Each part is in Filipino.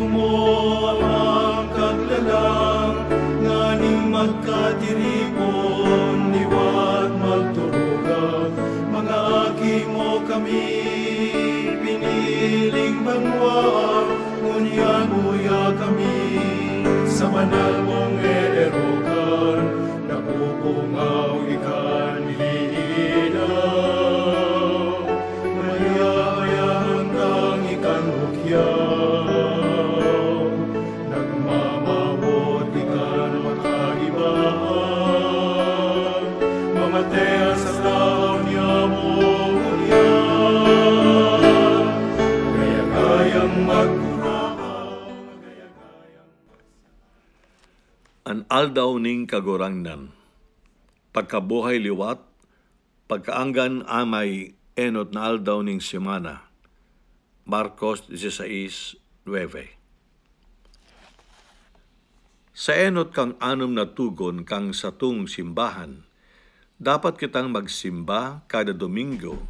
mo ang kaglalang, nganing magkatiripon, liwat magturuga. Mga aki mo kami, piniling banwa, ngunyan-uya kami, sa banal mong erokan, napupungaw ikan nilinaw. Mayayaan kang ikan hukyaw, nagmamabot ikan makaibahan, mamatea sa taon niya mo ngunyan, gaya-gayang magkurang, gaya-gayang. An aldaw ning kagurangnan, pagkabuhay liwat, pagkaanggan amay enot na aldaw ning semana. Marcos 16:9. Sa enot kang anom na tugon kang satong simbahan, dapat kitang magsimba kada Domingo,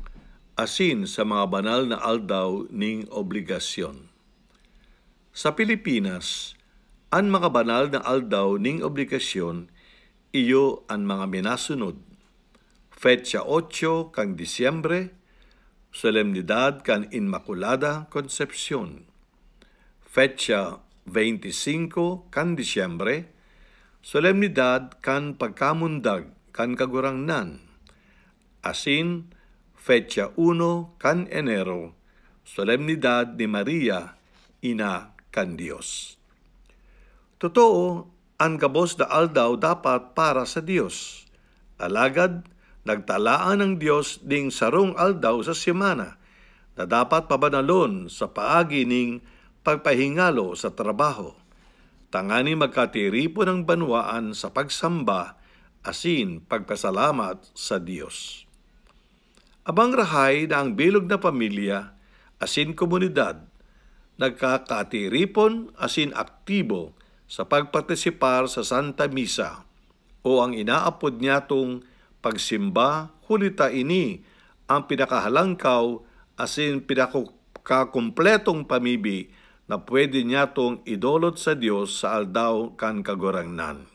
asin sa mga banal na aldaw ning obligasyon. Sa Pilipinas, ang mga banal na aldaw ning obligasyon, iyo ang mga minasunod. Fetsa 8 kang Disyembre, Solemnidad kang Inmaculada Concepcion. Fetsa 25 kang Disyembre, Solemnidad kang Pagkamundag kang Kagurangnan. Asin, Fetsa 1 kang Enero, Solemnidad ni Maria, Ina kan Dios. Totoo, ang gabos na aldaw dapat para sa Dios. Alagad, nagtalaan ng Dios ding sarong aldaw sa semana na dapat pabanalon sa paagi ning pagpahingalo sa trabaho. Tangani magkatiripo ng banwaan sa pagsamba asin pagpasalamat sa Dios. Abang rahay na ang bilog na pamilya asin komunidad nagkakatiripon asin aktibo sa pagpartisipar sa Santa Misa o ang inaapod niyatong pagsimba, hulita ini ang pinakahalangkaw asin pinakakumpletong pamibi na pwede niyatong idolot sa Dios sa aldaw kan kagurangnan.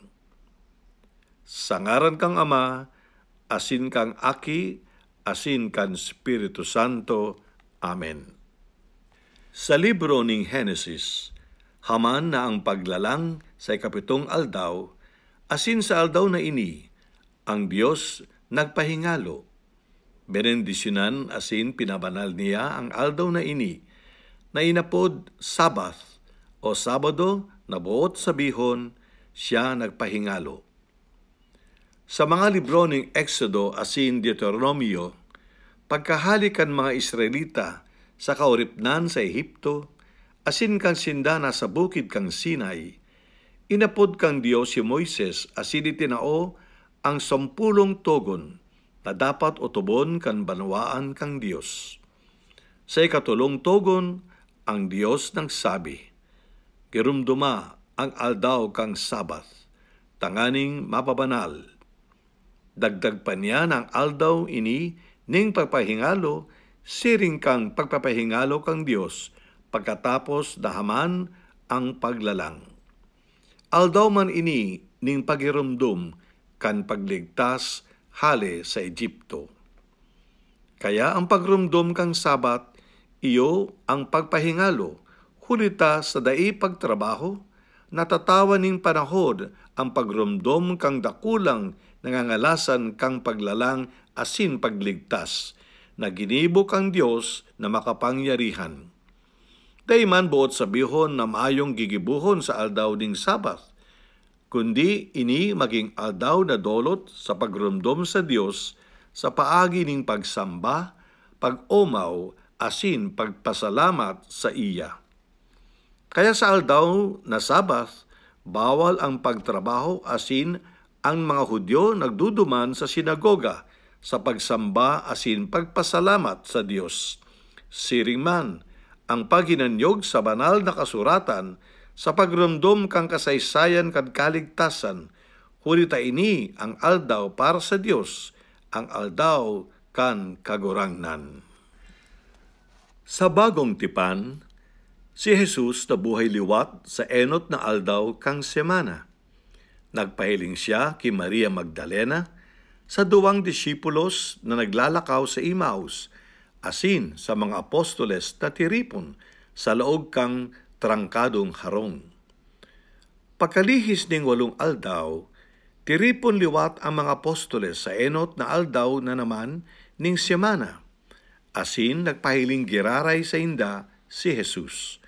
Sa ngaran kang Ama, asin kang Aki, asin kan Espiritu Santo. Amen. Sa libro ning Henesis, haman na ang paglalang sa ikapitong aldaw, asin sa aldaw na ini, ang Diyos nagpahingalo. Benendisyonan asin pinabanal niya ang aldaw na ini, na inapod Sabath o Sabado na buot sabihon siya nagpahingalo. Sa mga libro ng Exodo asin Deuteronomio, pagkahalikan mga Israelita sa kauripnan sa Ehipto, asin kang sindana sa bukid kang Sinai, inapod kang Dios si Moises asin itinao ang 10 togon na dapat utubon kan banwaan kang Dios. Sa ikatulong togon, ang Dios nagsabi, girumduma ang aldaw kang Sabath, tanganing mapabanal. Dagdag pa niya ng aldaw ini ning pagpahingalo, siring kang pagpapahingalo kang Dios, pagkatapos dahaman ang paglalang. Aldaw man ini ning pagirumdum kan pagligtas hale sa Egypto. Kaya ang pagrumdum kang Sabat, iyo ang pagpahingalo, hulita sa dai pagtrabaho, natatawa ning panahod ang pagrumdum kang dakulang nangangalasan kang paglalang asin pagligtas, na ginibo kang Dios na makapangyarihan. Dayman buot sabihon na maayong gigibuhon sa aldaw ding Sabat, kundi ini maging aldaw na dolot sa pagrumdum sa Dios sa paagi ning pagsamba, pag-umaw, asin pagpasalamat sa iya. Kaya sa aldaw na Sabat, bawal ang pagtrabaho asin ang mga Hudyo nagduduman sa sinagoga sa pagsamba asin pagpasalamat sa Dios. Siring man, ang paghinanyog sa banal na kasuratan sa pagrumdum kang kasaysayan kan kaligtasan, hulita ini ang aldaw para sa Dios, ang aldaw kan kagurangnan. Sa bagong tipan, Si Jesus nabuhay liwat sa enot na aldaw kang semana. Nagpahiling siya kay Maria Magdalena sa duwang disipulos na naglalakaw sa Emmaus, asin sa mga apostoles na tiripon sa laog kang trangkadong harong. Pagkalihis ning 8 aldaw, tiripon liwat ang mga apostoles sa enot na aldaw na naman ning semana. Asin nagpahiling giraray sa inda si Jesus.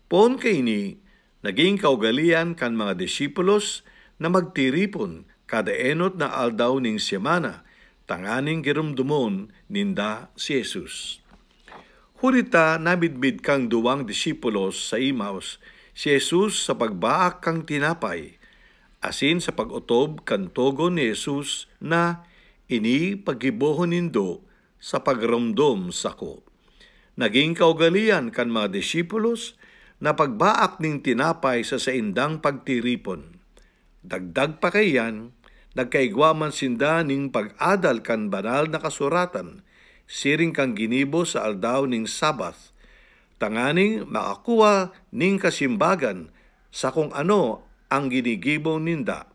Pon kaini, naging kaugalian kan mga disipulos na magtiripon kada enot na aldaw ning semana, tanganing girumdumon ninda si Jesus. Hurita nabidbid kang duwang disipulos sa Emmaus, si Jesus sa pagbaak kang tinapay, asin sa pag-utob kan togon ni Jesus na ini paggibohon nindo sa pagrumdom sako. Naging kaugalian kan mga disipulos na pagbaak ning tinapay sa saindang pagtiripon. Dagdag pa kayan, nagkaigwaman sinda ning pag-adal kan banal na kasuratan, siring kang ginibo sa aldaw ning Sabath, tanganing makakuha ning kasimbagan sa kung ano ang ginigibo ninda,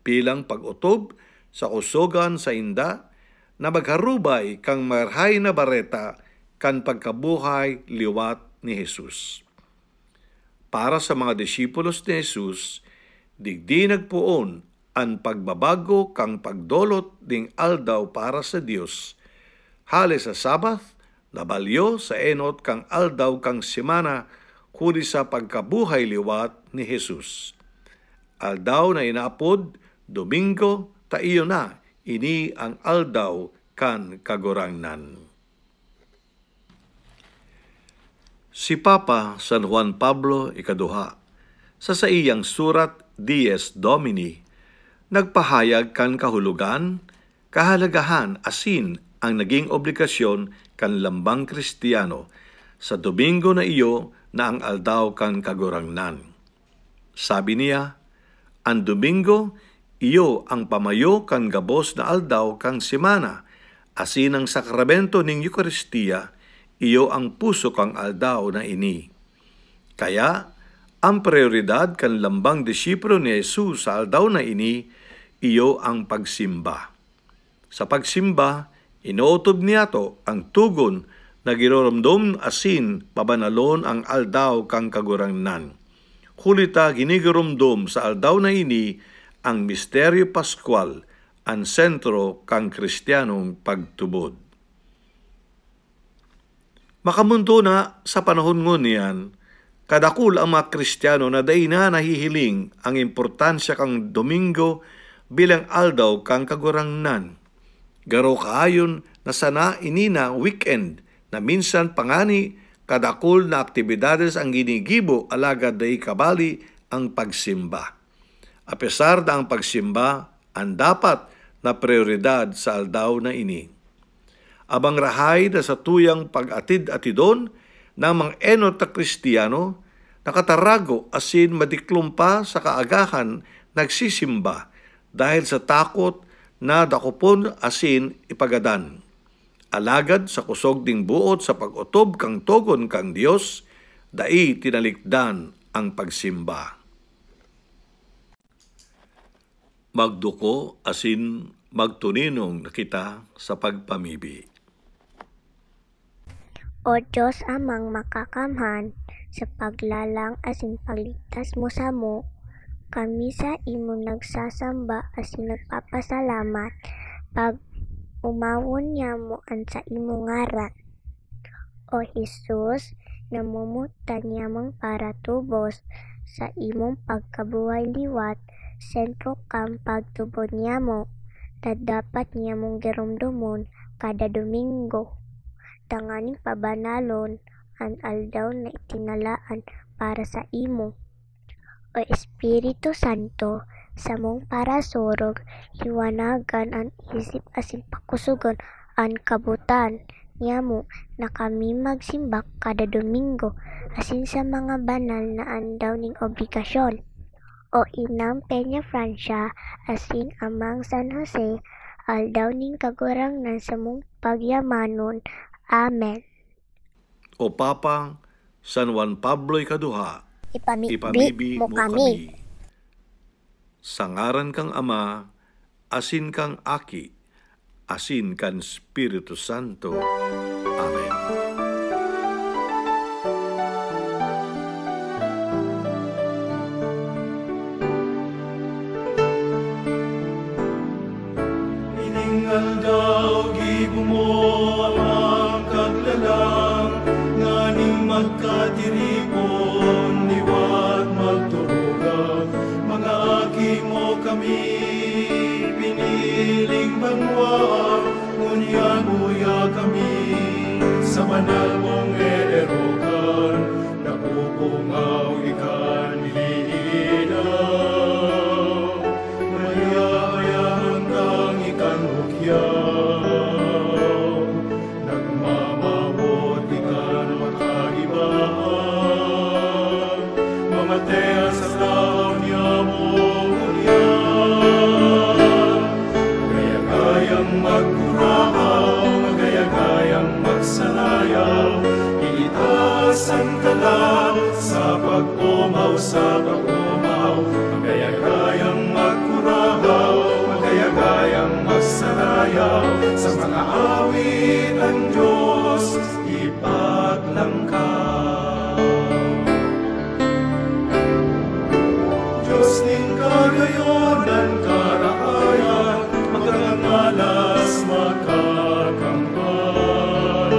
bilang pag-utob sa usogan sa inda, na magharubay kang marhay na bareta kan pagkabuhay liwat ni Jesus. Para sa mga disipulos ni Jesus, digdi nagpuon ang pagbabago kang pagdolot ding aldaw para sa Dios. Hali sa Sabath, nabalyo sa enot kang aldaw kang semana kuni sa pagkabuhay liwat ni Jesus. Aldaw na inaapod, Domingo, taiyo na, ini ang aldaw kan kagurangnan. Si Papa San Juan Pablo ikaduha, sa iyang surat Dies Domini, nagpahayag kan kahulugan, kahalagahan asin ang naging obligasyon kan lambang Kristiyano sa Domingo na iyo na ang aldaw kan kagurangnan. Sabi niya, ang Domingo, iyo ang pamayo kan gabos na aldaw kang semana, asin ang sakramento ning Eucharistia, iyo ang puso kang aldaw na ini. Kaya, ang prioridad kan lambang disipulo ni Jesus sa aldaw na ini, iyo ang pagsimba. Sa pagsimba, inuotob niya to ang tugon na ginoromdom asin pabanalon ang aldaw kang kagurangnan. Hulita ginigoromdom sa aldaw na ini ang misteryo Pascual, ang sentro kang Kristiyanong pagtubod. Makamundo na sa panahon ngunyan, kadakul ang mga Kristiyano na day na nahihiling ang importansya kang Domingo bilang aldaw kang kagurangnan. Garo kaayon na sana inina weekend na minsan pangani kadakul na aktibidades ang ginigibo alagad day kabali ang pagsimba. A pesar na ang pagsimba ang dapat na prioridad sa aldaw na ini. Abang rahay na sa tuyang pag-atid-atidon ng mga enot na Kristiyano, nakatarago asin madiklumpa sa kaagahan nagsisimba dahil sa takot na dakopon asin ipagadan. Alagad sa kusog ding buot sa pag-utob kang togon kang Dios, dai tinalikdan ang pagsimba. Magduko asin magtuninong na kita sa pagpamibi. O Diyos amang makakamhan, sa paglalang asin pagligtas mo sa mo, kami sa imo nagsasamba asin nagpapasalamat, pag umawon niya mo an sa imo ngaran. O Jesus, namumutan niya mong para tubos sa imong pagkabuhay liwat, sentro kang pagtubod niya mo, na dapat niya mong girumdumon kada Domingo. Tanganing pabanalon ang aldaw na itinalaan para sa imo. O Espiritu Santo, sa mong parasurog, liwanagan ang isip asin pakusugon ang kabutan niya mo na kami magsimbak kada Domingo asin sa mga banal na andaw ning obligasyon. O Inang Peña Francia asin Amang San Jose, aldaw ning kagurangnan sa mong pagyamanon. Amen. O Papa San Juan Pablo'y kaduha, Ipamibi mo kami. Sa ngaran kang Ama, asin kang Aki, asin kan Espiritu Santo. Amen. Iningal daw gibumo ang kaglalang, nganing magkatiripon, liwat magturuga. Mga aki mo kami, piniling banwa, ngunya-nguya kami, sa banal mong erokan, napupungaw ikan nilinaw. Maya-maya hanggang ikan hukyaw, nagmamabot ikan makaibahan, mamatea sa taon niya mo ngunya. Magayagayang magkurahaw, magayagayang magsanayaw, iitasan ka lang sa pag-umaw, sa pag-umaw. Magayagayang magkurahaw, magayagayang magsanayaw, sa mga awit ang Diyos ipaglangkaw. Diyos ning kagayonan, karahayan, magangalas, makakambal.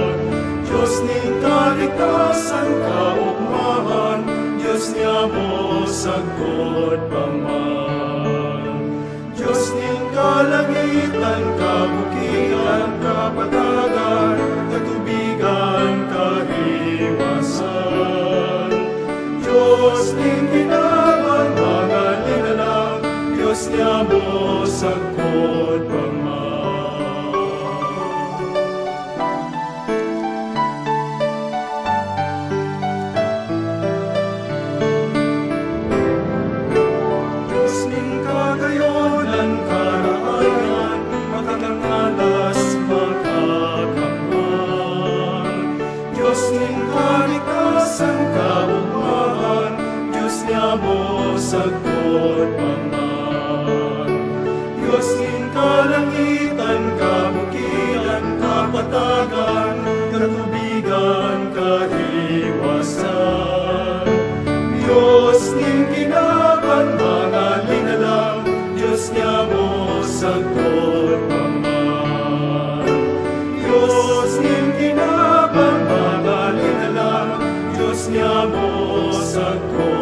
Diyos ning kaligtasan, kaugmahan, Diyos niya mo sagod paman. Diyos ning kalangitan, kabukian, kapatagan, katubigan, kahiwasan. Diyos ning ginaban, mga nilalang, Diyos niya mo sagod paman. Diyos ning kagayonan, karahayan, makakangalas, makakaman. Diyos ning kaligtasan, kaugmahan, Diyos niya mo sagod paman. Diyos ning kalangitan, kabukilan, kapatagan, katubigan, kahiwasan. Diyos ning ginaban, mga linalang, Diyos niya mo sagod paman. Diyos ning ginaban, mga linalang, Diyos niya mo sagod